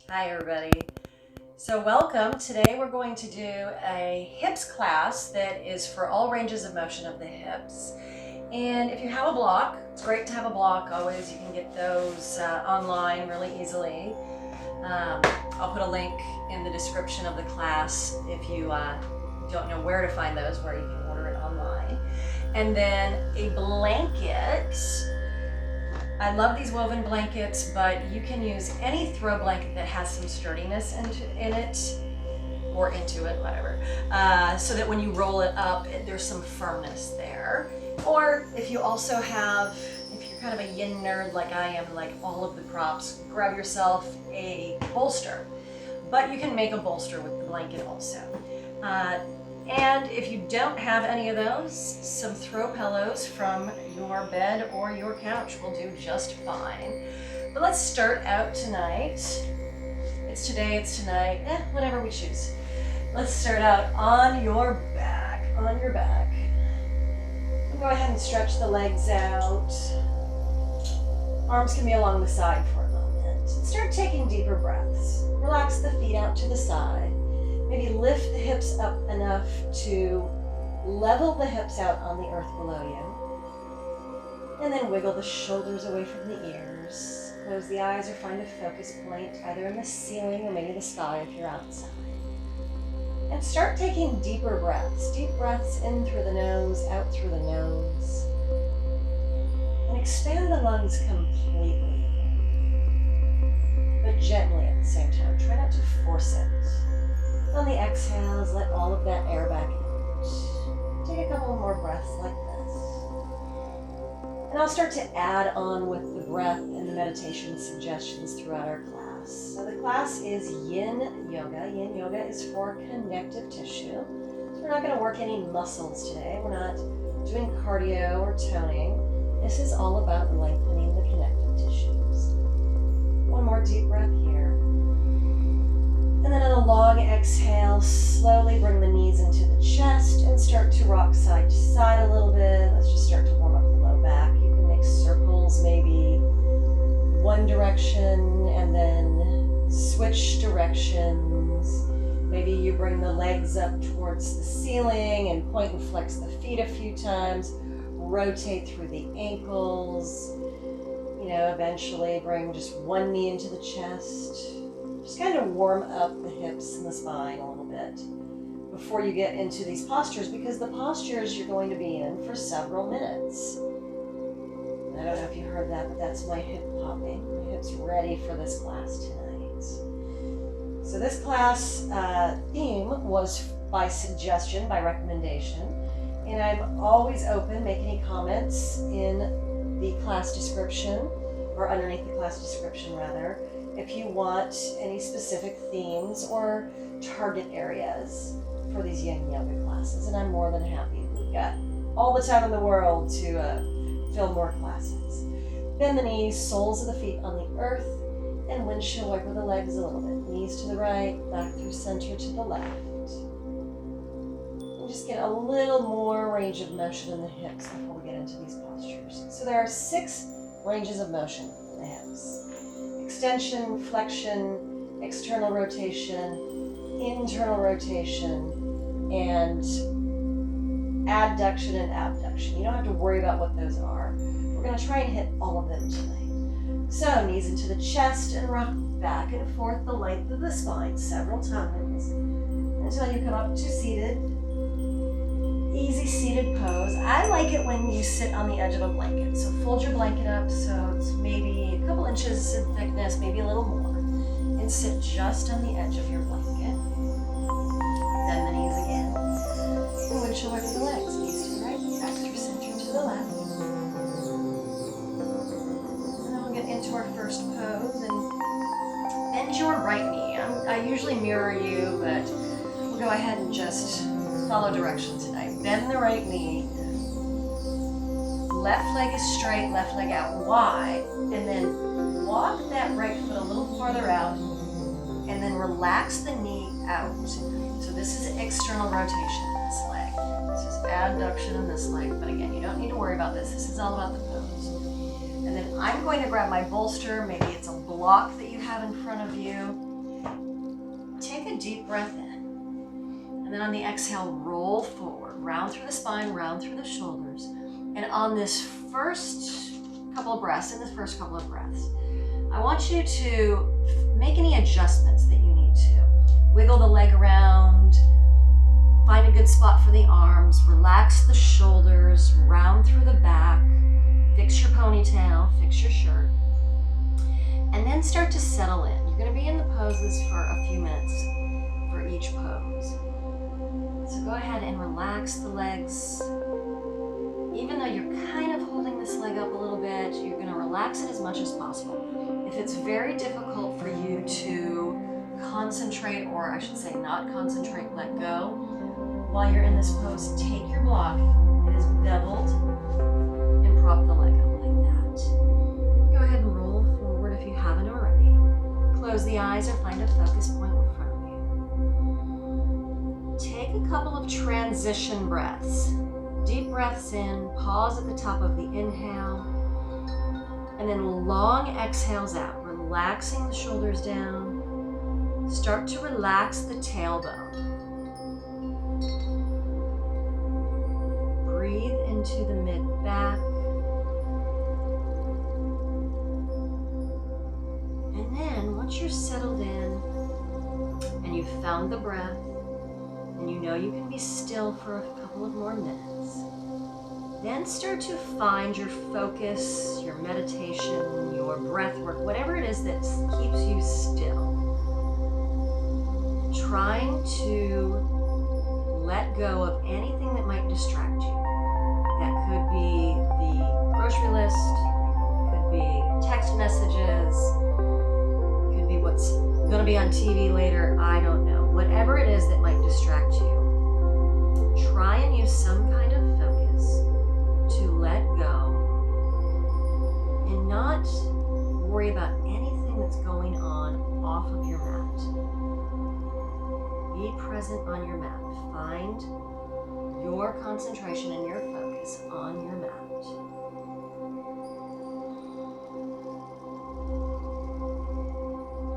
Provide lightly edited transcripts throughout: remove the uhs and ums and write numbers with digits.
Hi everybody. So welcome. Today we're going to do a hips class that is for all ranges of motion of the hips. And if you have a block, it's great to have a block always. You can get those online really easily. I'll put a link in the description of the class if you don't know where to find those, where you can order it online. And then a blanket. I love these woven blankets, but you can use any throw blanket that has some sturdiness in it, or into it, whatever, so that when you roll it up, there's some firmness there. Or if you also have, if you're kind of a yin nerd like I am, like all of the props, grab yourself a bolster. But you can make a bolster with the blanket also. And if you don't have any of those, some throw pillows from your bed or your couch will do just fine. But let's start out tonight. It's today, it's tonight, whatever we choose. Let's start out on your back, And go ahead and stretch the legs out. Arms can be along the side for a moment. Start taking deeper breaths. Relax the feet out to the side. Maybe lift the hips up enough to level the hips out on the earth below you. And then wiggle the shoulders away from the ears. Close the eyes or find a focus point either in the ceiling or maybe the sky if you're outside. And start taking deeper breaths. Deep breaths in through the nose, out through the nose. And expand the lungs completely. But gently at the same time. Try not to force it. On the exhales, let all of that air back out. Take a couple more breaths like this. And I'll start to add on with the breath and the meditation suggestions throughout our class. So the class is Yin Yoga. Yin Yoga is for connective tissue. So we're not going to work any muscles today. We're not doing cardio or toning. This is all about lengthening the connective tissues. One more deep breath here. And then on a long exhale, slowly bring the knees into the chest and start to rock side to side a little bit. Let's just start to warm up the low back. You can make circles, maybe one direction and then switch directions. Maybe you bring the legs up towards the ceiling and point and flex the feet a few times. Rotate through the ankles. Eventually bring just one knee into the chest. Just kind of warm up the hips and the spine a little bit before you get into these postures, because the postures you're going to be in for several minutes. I don't know if you heard that, but that's my hip popping. My hip's ready for this class tonight. So this class theme was by suggestion, by recommendation, and I'm always open. Make any comments in the class description, or underneath the class description rather, if you want any specific themes or target areas for these Yin Yoga classes, and I'm more than happy. We've got all the time in the world to fill more classes. Bend the knees, soles of the feet on the earth, and windshield wiper the legs a little bit. Knees to the right, back through center to the left. And just get a little more range of motion in the hips before we get into these postures. So there are 6 ranges of motion in the hips. Extension, flexion, external rotation, internal rotation, and adduction and abduction. You don't have to worry about what those are. We're going to try and hit all of them tonight. So knees into the chest and rock back and forth the length of the spine several times until you come up to seated. Easy seated pose. I like it when you sit on the edge of a blanket. So fold your blanket up so it's maybe a couple inches in thickness, maybe a little more. And sit just on the edge of your blanket. Bend the knees again. And windshield wiper the legs. Knees to the right, back through center to the left. And then we'll get into our first pose and bend your right knee. I usually mirror you, but we'll go ahead and just follow direction tonight. Bend the right knee. Left leg is straight, left leg out wide. And then walk that right foot a little farther out. And then relax the knee out. So this is external rotation in this leg. This is adduction in this leg. But again, you don't need to worry about this. This is all about the pose. And then I'm going to grab my bolster. Maybe it's a block that you have in front of you. a deep breath in. And then on the exhale, roll forward, round through the spine, round through the shoulders. And on this first couple of breaths, I want you to make any adjustments that you need to. Wiggle the leg around, find a good spot for the arms, relax the shoulders, round through the back, fix your ponytail, fix your shirt, and then start to settle in. You're going to be in the poses for a few minutes for each pose. So go ahead and relax the legs. Even though you're kind of holding this leg up a little bit, you're going to relax it as much as possible. If it's very difficult for you to concentrate, or I should say not concentrate, let go, while you're in this pose, take your block. It is beveled, and prop the leg up like that. Go ahead and roll forward if you haven't already. Close the eyes or find a focus point in front of you. Take a couple of transition breaths. Deep breaths in, pause at the top of the inhale, and then long exhales out, relaxing the shoulders down. Start to relax the tailbone. Breathe into the mid-back. And then once you're settled in and you've found the breath and you know you can be still for a couple of more minutes, then start to find your focus, your meditation, your breath work, whatever it is that keeps you still. Trying to let go of anything that might distract you. That could be the grocery list, could be text messages, could be what's going to be on TV later, I don't know. Whatever it is that might distract you, try and use some kind of focus to let go and not worry about anything that's going on off of your mat. Be present on your mat. Find your concentration and your focus on your mat.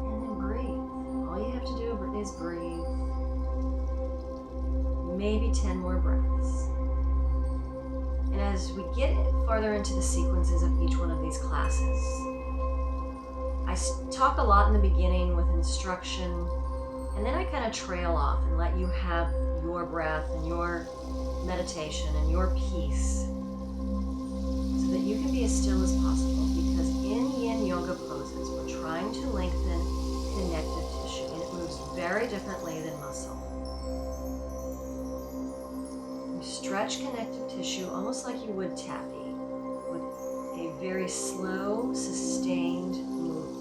And then breathe. All you have to do is breathe. Maybe 10 more breaths. And as we get farther into the sequences of each one of these classes, I talk a lot in the beginning with instruction, and then I kind of trail off and let you have your breath and your meditation and your peace so that you can be as still as possible, because in yin yoga poses, we're trying to lengthen connective tissue, and it moves very differently than muscle. You stretch connective tissue almost like you would taffy, with a very slow, sustained movement.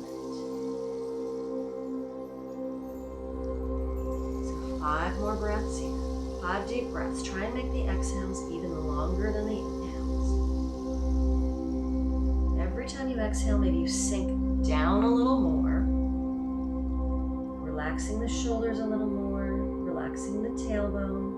5 more breaths here. 5 deep breaths. Try and make the exhales even longer than the inhales. Every time you exhale, maybe you sink down a little more, relaxing the shoulders a little more, relaxing the tailbone.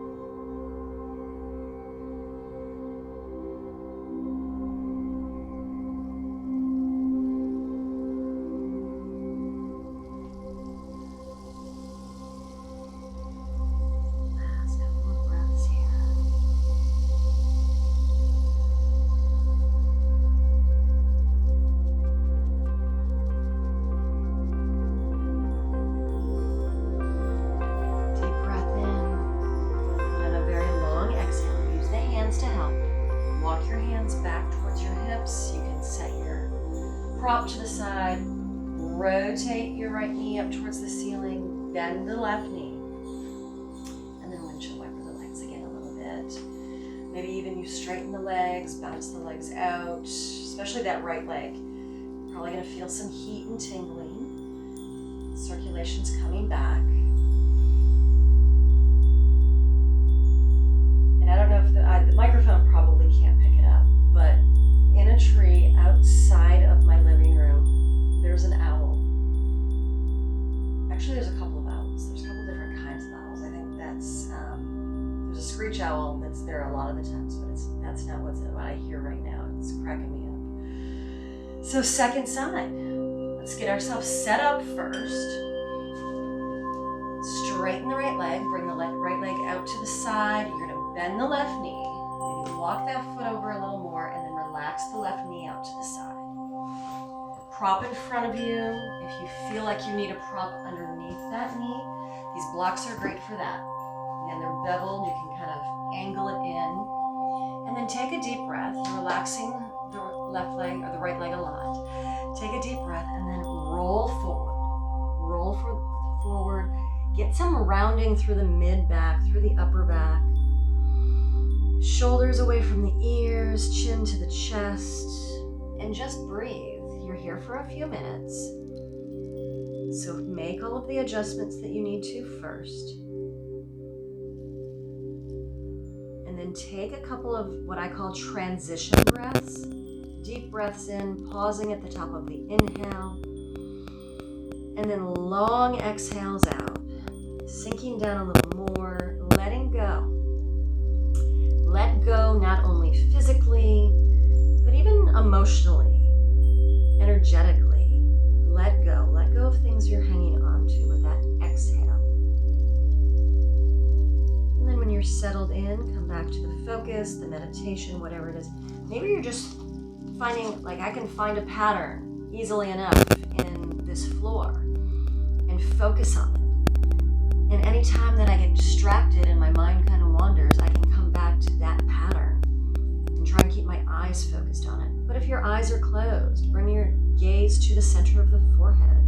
Prop to the side, rotate your right knee up towards the ceiling, bend the left knee, and then windshield wiper the legs again a little bit. Maybe even you straighten the legs, bounce the legs out, especially that right leg. Probably going to feel some heat and tingling. Circulation's coming back. And I don't know if the microphone probably can't pick it up, but in a tree outside of my living room, there's an owl. Actually, there's a couple of owls. There's a couple different kinds of owls. I think that's, there's a screech owl that's there a lot of the times, but that's not what I hear right now. It's cracking me up. So second side. Let's get ourselves set up first. straighten the right leg, bring the right leg out to the side. You're gonna bend the left knee. Maybe walk that foot over a little more and then relax the left knee out to the side. Prop in front of you. If you feel like you need a prop underneath that knee, these blocks are great for that. Again, they're beveled, you can kind of angle it in. And then take a deep breath. You're relaxing the left leg or the right leg a lot. Take a deep breath and then roll forward. Roll forward. Get some rounding through the mid-back, through the upper back. Shoulders away from the ears, chin to the chest. And just breathe. You're here for a few minutes. So make all of the adjustments that you need to first. And then take a couple of what I call transition breaths. Deep breaths in, pausing at the top of the inhale. And then long exhales out. Sinking down a little more, letting go. Let go not only physically, but even emotionally, energetically. Let go. Let go of things you're hanging on to with that exhale. And then when you're settled in, come back to the focus, the meditation, whatever it is. Maybe you're just finding, like I can find a pattern easily enough in this floor and focus on it. And anytime that I get distracted and my mind kind of wanders, I can come back to that pattern and try and keep my eyes focused on it. But if your eyes are closed, bring your gaze to the center of the forehead.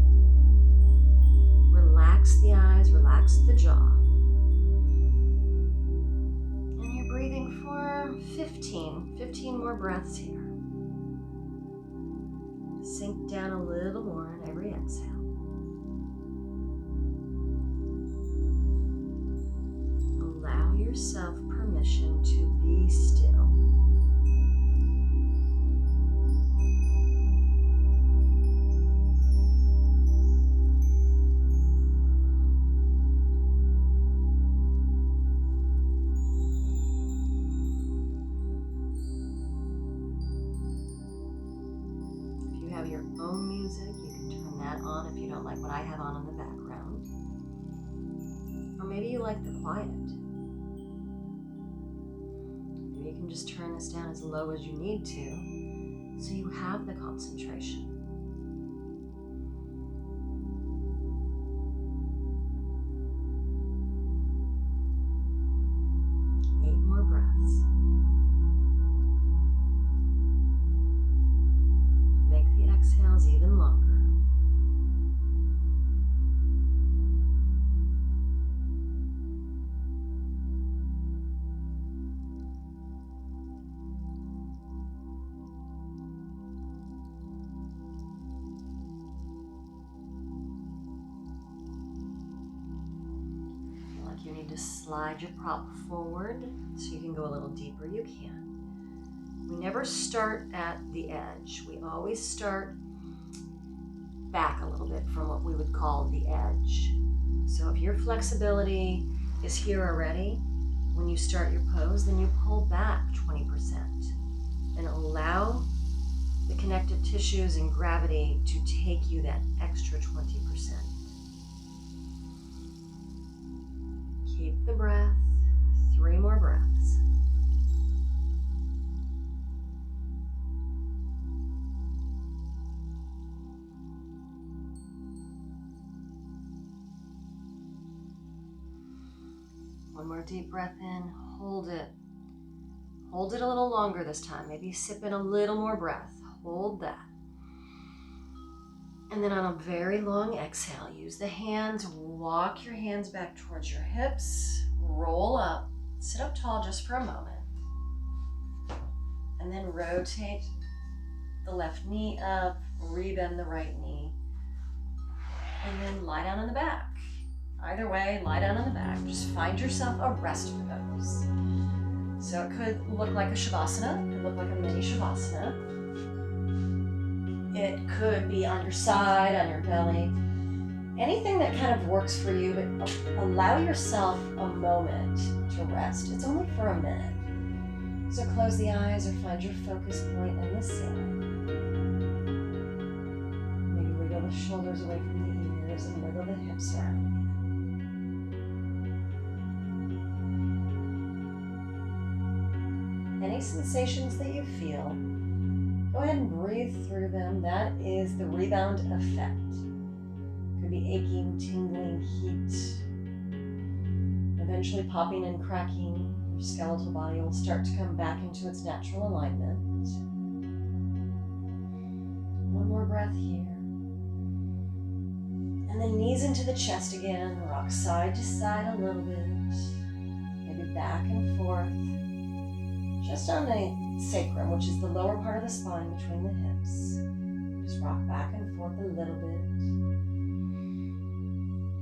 Relax the eyes, relax the jaw. And you're breathing for 15 more breaths here. Sink down a little more in every exhale. Allow yourself permission to be still. Your own music, you can turn that on if you don't like what I have on in the background. Or maybe you like the quiet. Maybe you can just turn this down as low as you need to so you have the concentration. Exhales even longer. Feel like you need to slide your prop forward so you can go a little deeper, you can. We never start at the edge. We always start back a little bit from what we would call the edge. So if your flexibility is here already, when you start your pose, then you pull back 20% and allow the connective tissues and gravity to take you that extra 20%. Keep the breath, 3 more breaths. One more deep breath in, hold it. Hold it a little longer this time. Maybe sip in a little more breath. Hold that. And then on a very long exhale, use the hands, walk your hands back towards your hips, roll up, sit up tall just for a moment. And then rotate the left knee up, rebend the right knee, and then lie down on the back. Either way, lie down on the back. Just find yourself a rest pose. So it could look like a Shavasana. It could look like a mini Shavasana. It could be on your side, on your belly. Anything that kind of works for you, but allow yourself a moment to rest. It's only for a minute. So close the eyes or find your focus point in the ceiling. Maybe wiggle the shoulders away from the ears and wiggle the hips around. any sensations that you feel, go ahead and breathe through them. That is the rebound effect. Could be aching, tingling, heat. Eventually popping and cracking. Your skeletal body will start to come back into its natural alignment. One more breath here. And then knees into the chest again. Rock side to side a little bit. Maybe back and forth. Just on the sacrum, which is the lower part of the spine between the hips. Just rock back and forth a little bit.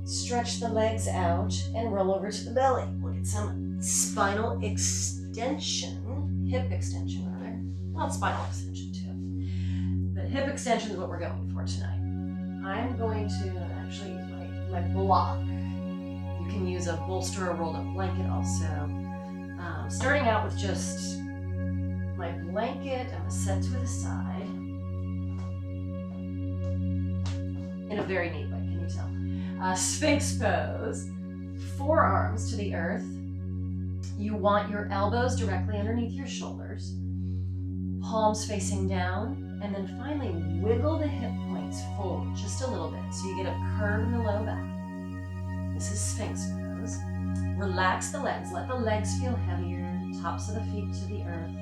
Stretch the legs out and roll over to the belly. We'll get some spinal extension, hip extension rather. Well, spinal extension too. But hip extension is what we're going for tonight. I'm going to actually use my block. You can use a bolster or rolled up blanket also. Starting out with just my blanket, I'm going to set to the side in a very neat way, can you tell? Sphinx pose, forearms to the earth. You want your elbows directly underneath your shoulders, palms facing down, and then finally wiggle the hip points forward just a little bit so you get a curve in the low back. This is Sphinx pose. Relax the legs. Let the legs feel heavier, tops of the feet to the earth.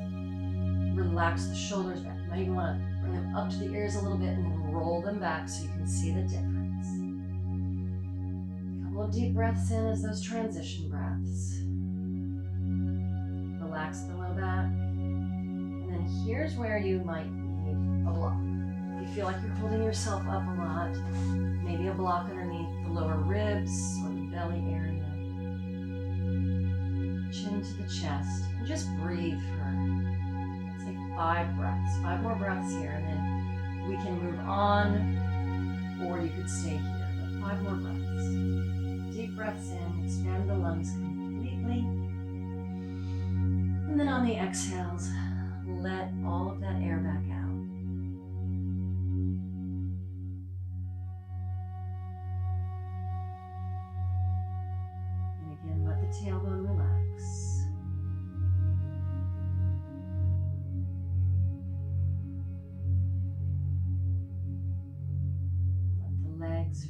Relax the shoulders back. You might even want to bring them up to the ears a little bit and then roll them back so you can see the difference. A couple of deep breaths in as those transition breaths. Relax the low back. And then here's where you might need a block. If you feel like you're holding yourself up a lot, maybe a block underneath the lower ribs or the belly area. Chin to the chest, and just breathe for, let's say, 5 breaths. 5 more breaths here, and then we can move on, or you could stay here, but 5 more breaths. Deep breaths in, expand the lungs completely, and then on the exhales, let all of that air back out. And again, let the tailbone relax.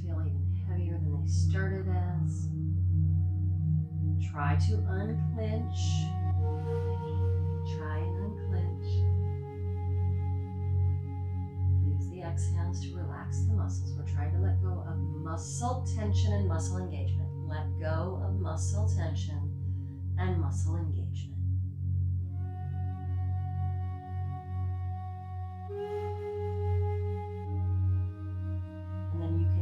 Feel even heavier than they started as. Try to unclench. Try and unclench. Use the exhales to relax the muscles. We're trying to let go of muscle tension and muscle engagement. Let go of muscle tension and muscle engagement.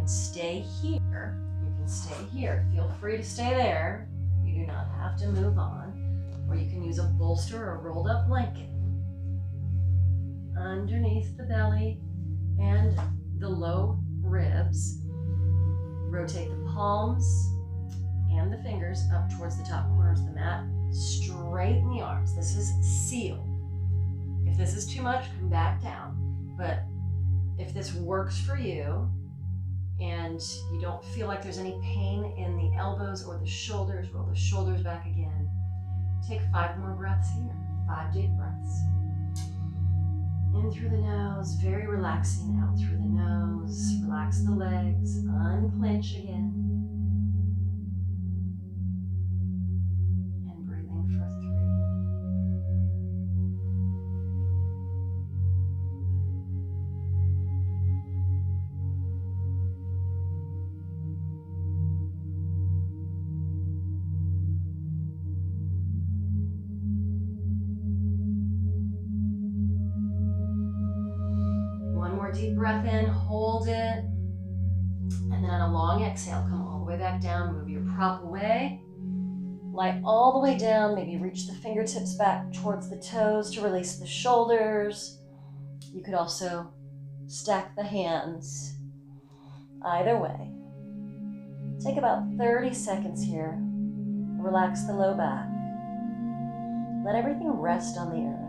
Stay here. You can stay here. Feel free to stay there. You do not have to move on. Or you can use a bolster or a rolled up blanket underneath the belly and the low ribs. Rotate the palms and the fingers up towards the top corners of the mat. Straighten the arms. This is seal. If this is too much, come back down. But if this works for you, and you don't feel like there's any pain in the elbows or the shoulders, roll the shoulders back again. Take 5 more breaths here. 5 deep breaths. In through the nose, very relaxing. Out through the nose. Relax the legs. Unclench again. And breathing for 3. Deep breath in, hold it, and then on a long exhale, come all the way back down, move your prop away, lie all the way down, maybe reach the fingertips back towards the toes to release the shoulders. You could also stack the hands. Either way. Take about 30 seconds here. Relax the low back. Let everything rest on the earth.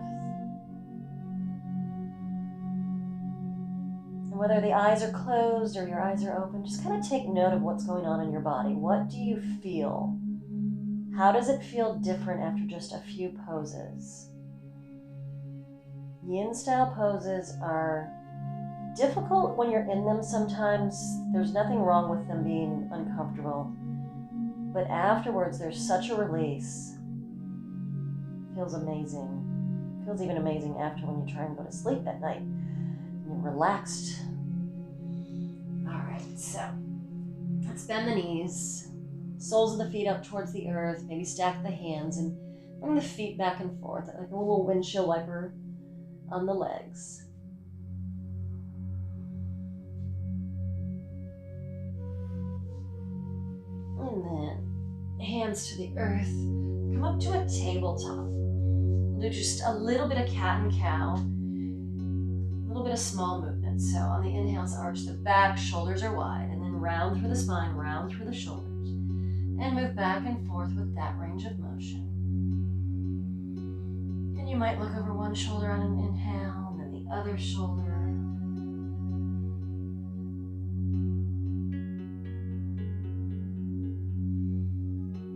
Whether the eyes are closed or your eyes are open, just kind of take note of what's going on in your body. What do you feel? How does it feel different after just a few poses? Yin style poses are difficult when you're in them sometimes. There's nothing wrong with them being uncomfortable. But afterwards, there's such a release. Feels amazing. Feels even amazing after when you try and go to sleep at night. And you're relaxed. All right, so let's bend the knees. Soles of the feet up towards the earth. Maybe stack the hands and bring the feet back and forth like a little windshield wiper on the legs. And then hands to the earth. Come up to a tabletop. We'll do just a little bit of cat and cow. A little bit of small movement. So on the inhales, arch the back, shoulders are wide, and then round through the spine, round through the shoulders. And move back and forth with that range of motion. And you might look over one shoulder on an inhale, and then the other shoulder.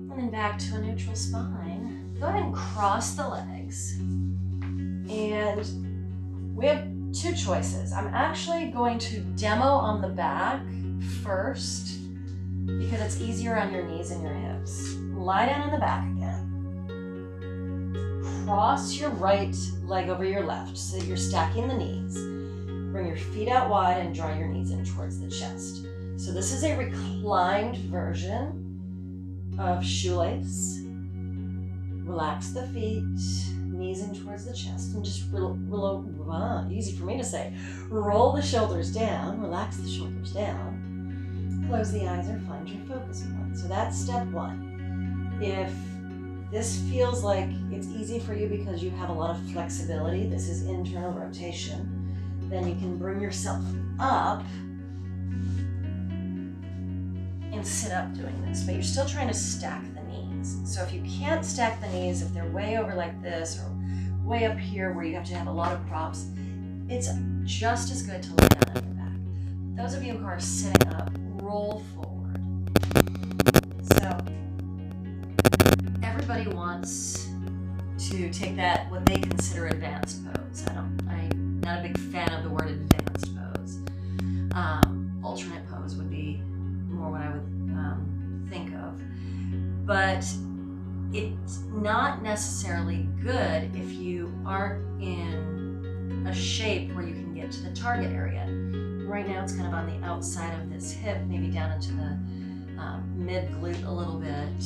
And then back to a neutral spine. Go ahead and cross the legs. And we have two choices. I'm actually going to demo on the back first because it's easier on your knees and your hips. Lie down on the back again. Cross your right leg over your left so that you're stacking the knees. Bring your feet out wide and draw your knees in towards the chest. So this is a reclined version of shoelace. Relax the feet, knees in towards the chest, and just easy for me to say. Roll the shoulders down, relax the shoulders down. Close the eyes or find your focus point. So that's step one. If this feels like it's easy for you because you have a lot of flexibility, this is internal rotation, then you can bring yourself up and sit up doing this, but you're still trying to stack the knees. So if you can't stack the knees, if they're way over like this or way up here where you have to have a lot of props, it's just as good to lay down on your back. Those of you who are sitting up, roll forward. So everybody wants to take that, what they consider advanced pose. I'm not a big fan of the word advanced pose. Alternate pose would be more what I would think of. But it's not necessarily good if you aren't in a shape where you can get to the target area. Right now it's kind of on the outside of this hip, maybe down into the mid glute a little bit.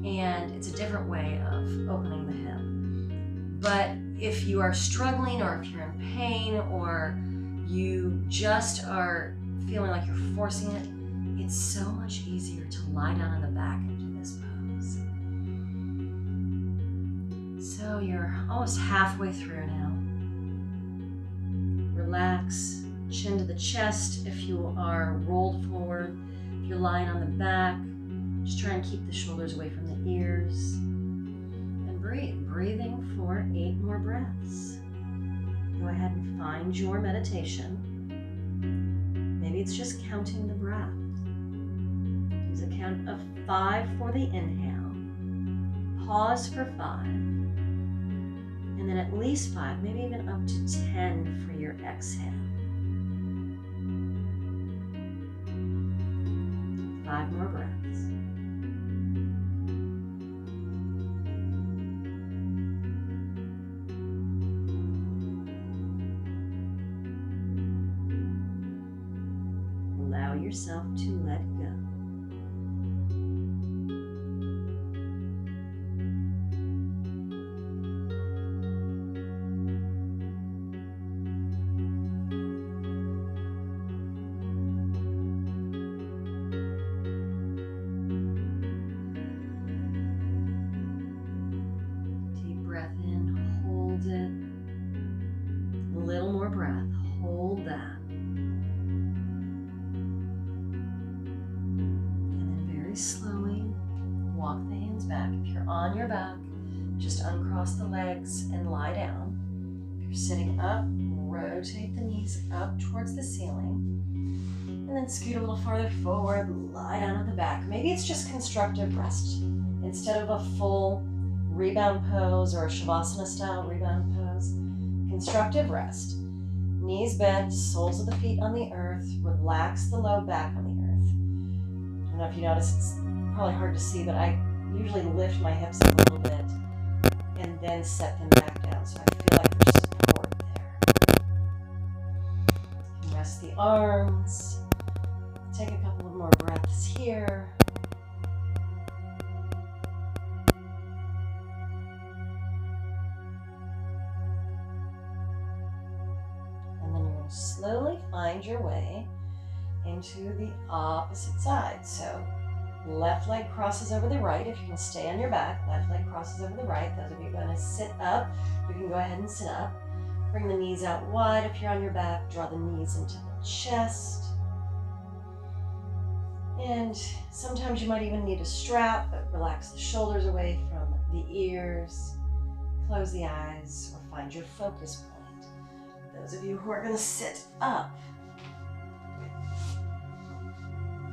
And it's a different way of opening the hip. But if you are struggling or if you're in pain or you just are feeling like you're forcing it, it's so much easier to lie down on the back and do this pose. So you're almost halfway through now. Relax, chin to the chest if you are rolled forward. If you're lying on the back, just try and keep the shoulders away from the ears. And breathe. Breathing for 8 more breaths. Go ahead and find your meditation. Maybe it's just counting the breath. Use a count of 5 for the inhale. Pause for 5. And then at least 5, maybe even up to 10 for your exhale. 5 more breaths. Allow yourself to let go. Deep breath in, hold it. A little more breath, hold that. Slowly walk the hands back. If you're on your back, just uncross the legs and lie down. If you're sitting up, rotate the knees up towards the ceiling. And then scoot a little farther forward, lie down on the back. Maybe it's just constructive rest. Instead of a full rebound pose or a Shavasana style rebound pose, you can constructive rest. Knees bent, soles of the feet on the earth. Relax the low back on the earth. I don't know if you notice, it's probably hard to see, but I usually lift my hips up a little bit and then set them back down so I feel like there's support there. You can rest the arms. Take a couple of more breaths here. And then you're going to slowly find your way into the opposite side. So left leg crosses over the right. If you can stay on your back, left leg crosses over the right. Those of you going to sit up, you can go ahead and sit up. Bring the knees out wide. If you're on your back, draw the knees into the chest. And sometimes you might even need a strap, but relax the shoulders away from the ears. Close the eyes or find your focus point. Those of you who are going to sit up,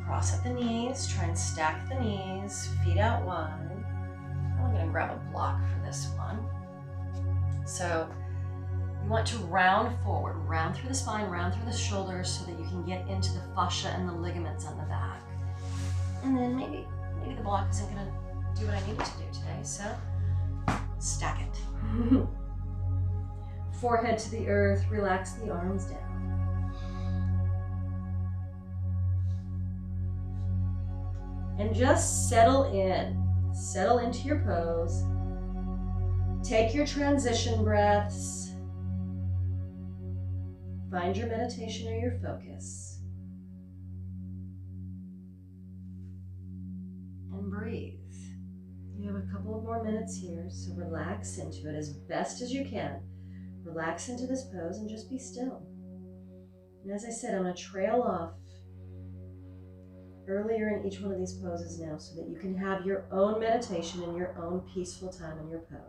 cross at the knees, try and stack the knees, feet out wide. I'm going to grab a block for this one. So you want to round forward, round through the spine, round through the shoulders so that you can get into the fascia and the ligaments on the back. And then maybe the block isn't going to do what I need it to do today, so stack it. Forehead to the earth, relax the arms down. And just settle into your pose. Take your transition breaths. Find your meditation or your focus. And breathe. You have a couple of more minutes here, so relax into it as best as you can. Relax into this pose and just be still. And as I said, I'm going to trail off earlier in each one of these poses now so that you can have your own meditation and your own peaceful time in your pose.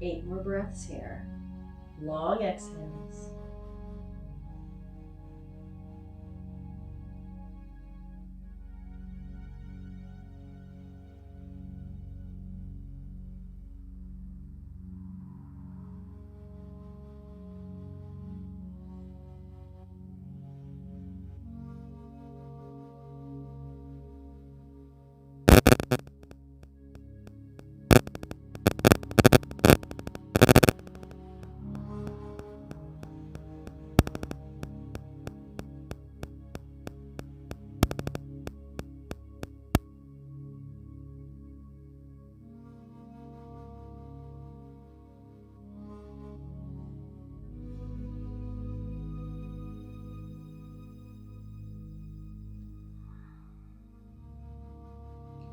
Eight more breaths here. Long exhales.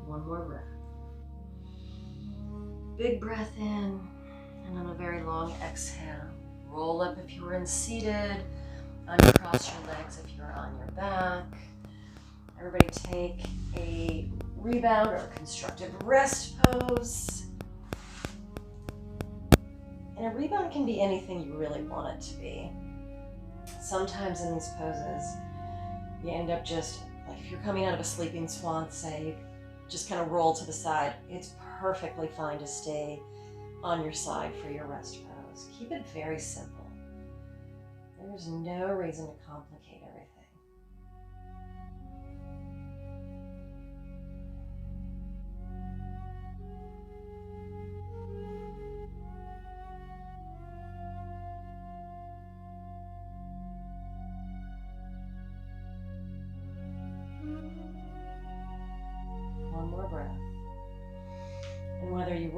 One more breath. Big breath in, and on a very long exhale, roll up if you were seated, uncross your legs if you're on your back. Everybody take a rebound or constructive rest pose. And a rebound can be anything you really want it to be. Sometimes in these poses, you end up just, like if you're coming out of a sleeping swan, say, just kind of roll to the side. It's perfectly fine to stay on your side for your rest pose. Keep it very simple. There's no reason to complicate everything.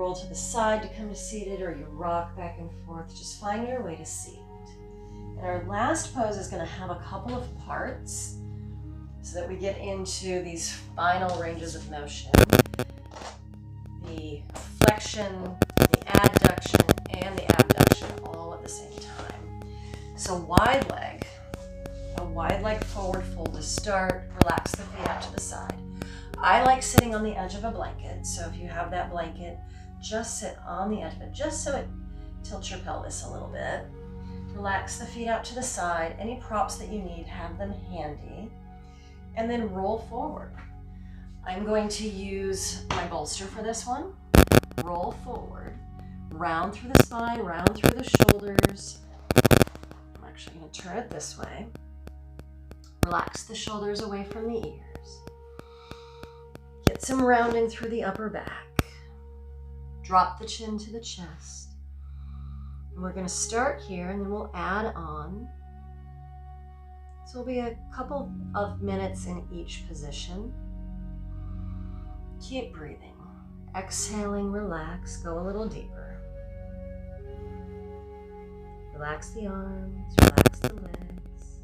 roll to the side to come to seated, or you rock back and forth. Just find your way to seat. And our last pose is going to have a couple of parts so that we get into these final ranges of motion. The flexion, the adduction, and the abduction all at the same time. So wide leg, a wide leg forward fold to start. Relax the feet out to the side. I like sitting on the edge of a blanket, so if you have that blanket, just sit on the edge of it, just so it tilts your pelvis a little bit. Relax the feet out to the side. Any props that you need, have them handy. And then roll forward. I'm going to use my bolster for this one. Roll forward, round through the spine, round through the shoulders. I'm actually going to turn it this way. Relax the shoulders away from the ears. Get some rounding through the upper back. Drop the chin to the chest. And we're going to start here, and then we'll add on. So it'll be a couple of minutes in each position. Keep breathing. Exhaling, relax, go a little deeper. Relax the arms, relax the legs.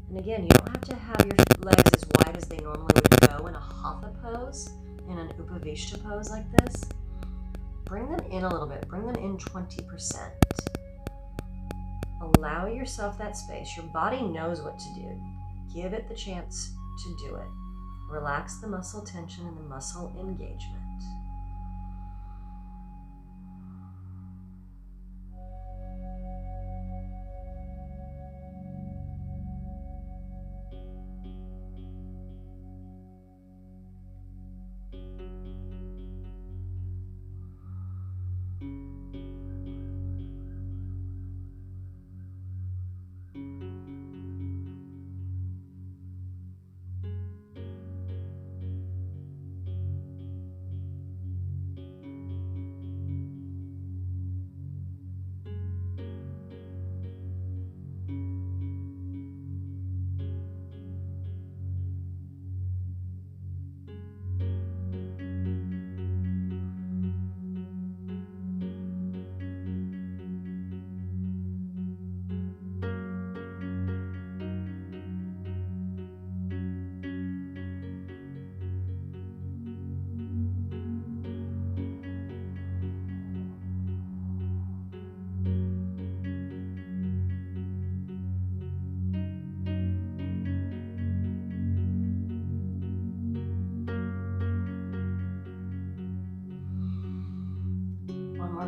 And again, you don't have to have your legs as wide as they normally would go in a hatha pose, in an upavishta pose like this. Bring them in a little bit, bring them in 20%. Allow yourself that space. Your body knows what to do. Give it the chance to do it. Relax the muscle tension and the muscle engagement.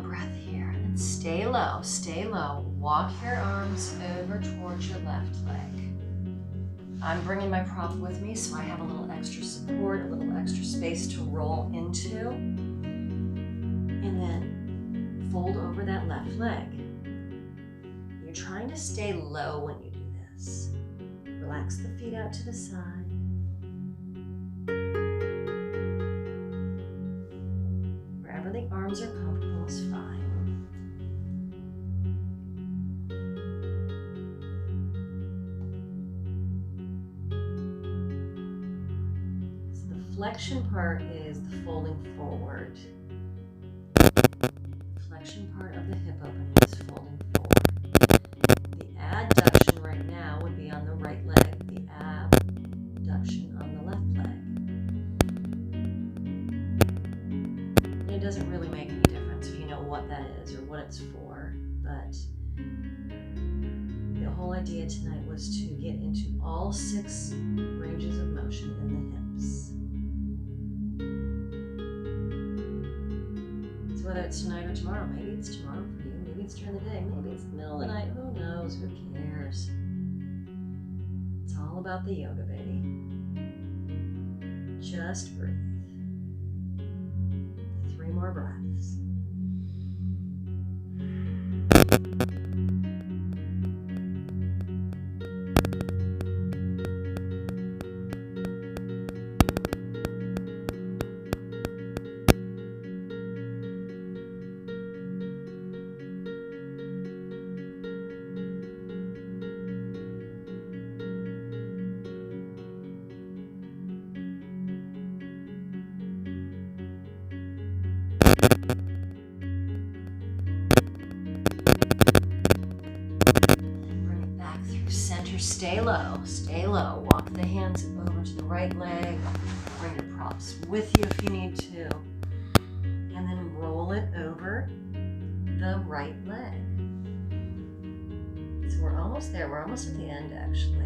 Breath here, and then stay low, stay low. Walk your arms over towards your left leg. I'm bringing my prop with me, so I have a little extra support, a little extra space to roll into. And then fold over that left leg. You're trying to stay low when you do this. Relax the feet out to the side. Wherever the arms are comfortable is fine. Flexion part is the folding forward. The flexion part of the hip opening is folding forward. The adduction right now would be on the right leg, the abduction on the left leg. And it doesn't really make any difference if you know what that is or what it's for, but the whole idea tonight was to get into all 6 ranges of motion in the hips. Whether it's tonight or tomorrow, maybe it's tomorrow for you, maybe it's during the day, maybe it's the middle of the night, who knows, who cares? It's all about the yoga, baby. Just breathe. 3 more breaths. stay low, stay low. Walk the hands over to the right leg. Bring your props with you if you need to. And then roll it over the right leg. So we're almost there. We're almost at the end, actually.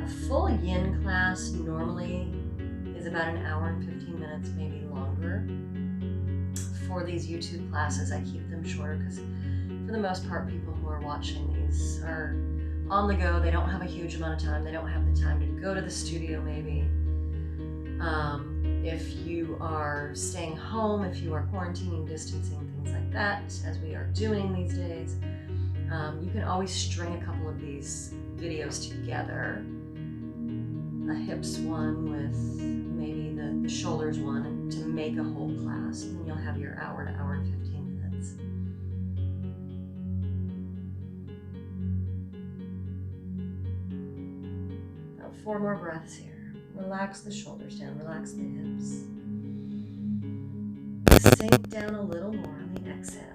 A full yin class normally is about an hour and 15 minutes, maybe longer. For these YouTube classes, I keep them shorter because for the most part, people who are watching these are on the go. They don't have a huge amount of time. They don't have the time to go to the studio, maybe. If you are staying home, if you are quarantining, distancing, things like that, as we are doing these days, you can always string a couple of these videos together. A hips one with maybe the shoulders one to make a whole class. And then you'll have your hour to hour and 15 minutes. About 4 more breaths here. Relax the shoulders down, relax the hips. Sink down a little more on the exhales.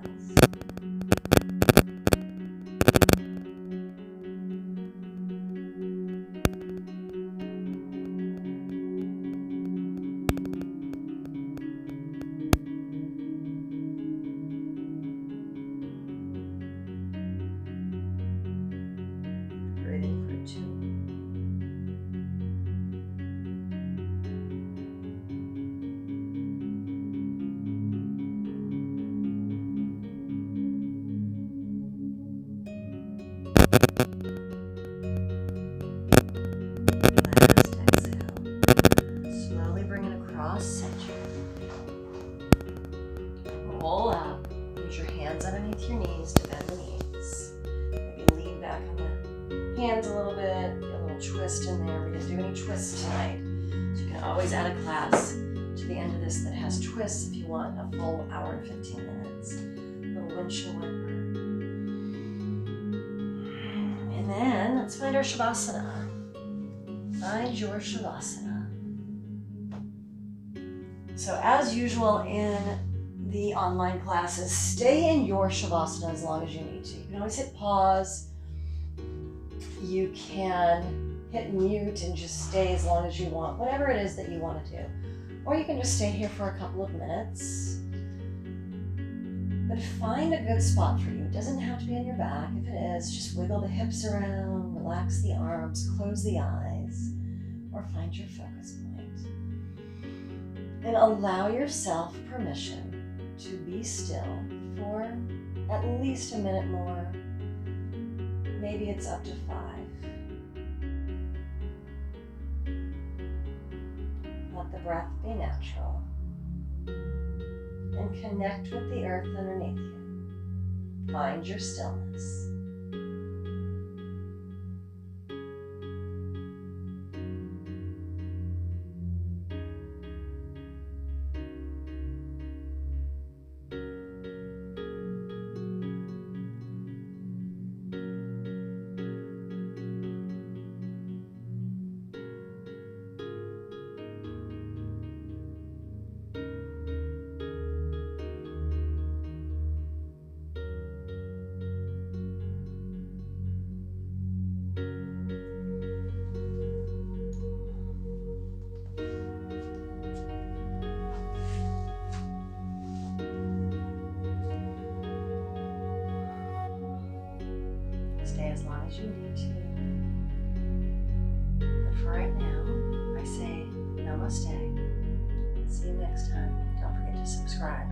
Breathing for 2. Roll up. Use your hands underneath your knees to bend the knees. Maybe lean back on the hands a little bit. Get a little twist in there. We didn't do any twists tonight. So you can always add a class to the end of this that has twists if you want a full hour and 15 minutes. A little windshield wiper. And then let's find our Shavasana. Find your Shavasana. So as usual in the online classes, stay in your Shavasana as long as you need to. You can always hit pause. You can hit mute and just stay as long as you want, whatever it is that you want to do. Or you can just stay here for a couple of minutes. But find a good spot for you. It doesn't have to be on your back. If it is, just wiggle the hips around, relax the arms, close the eyes, or find your focus point. And allow yourself permission to be still for at least a minute more. Maybe it's up to 5. Let the breath be natural. And connect with the earth underneath you. Find your stillness. Stay as long as you need to. But for right now, I say namaste. See you next time. Don't forget to subscribe.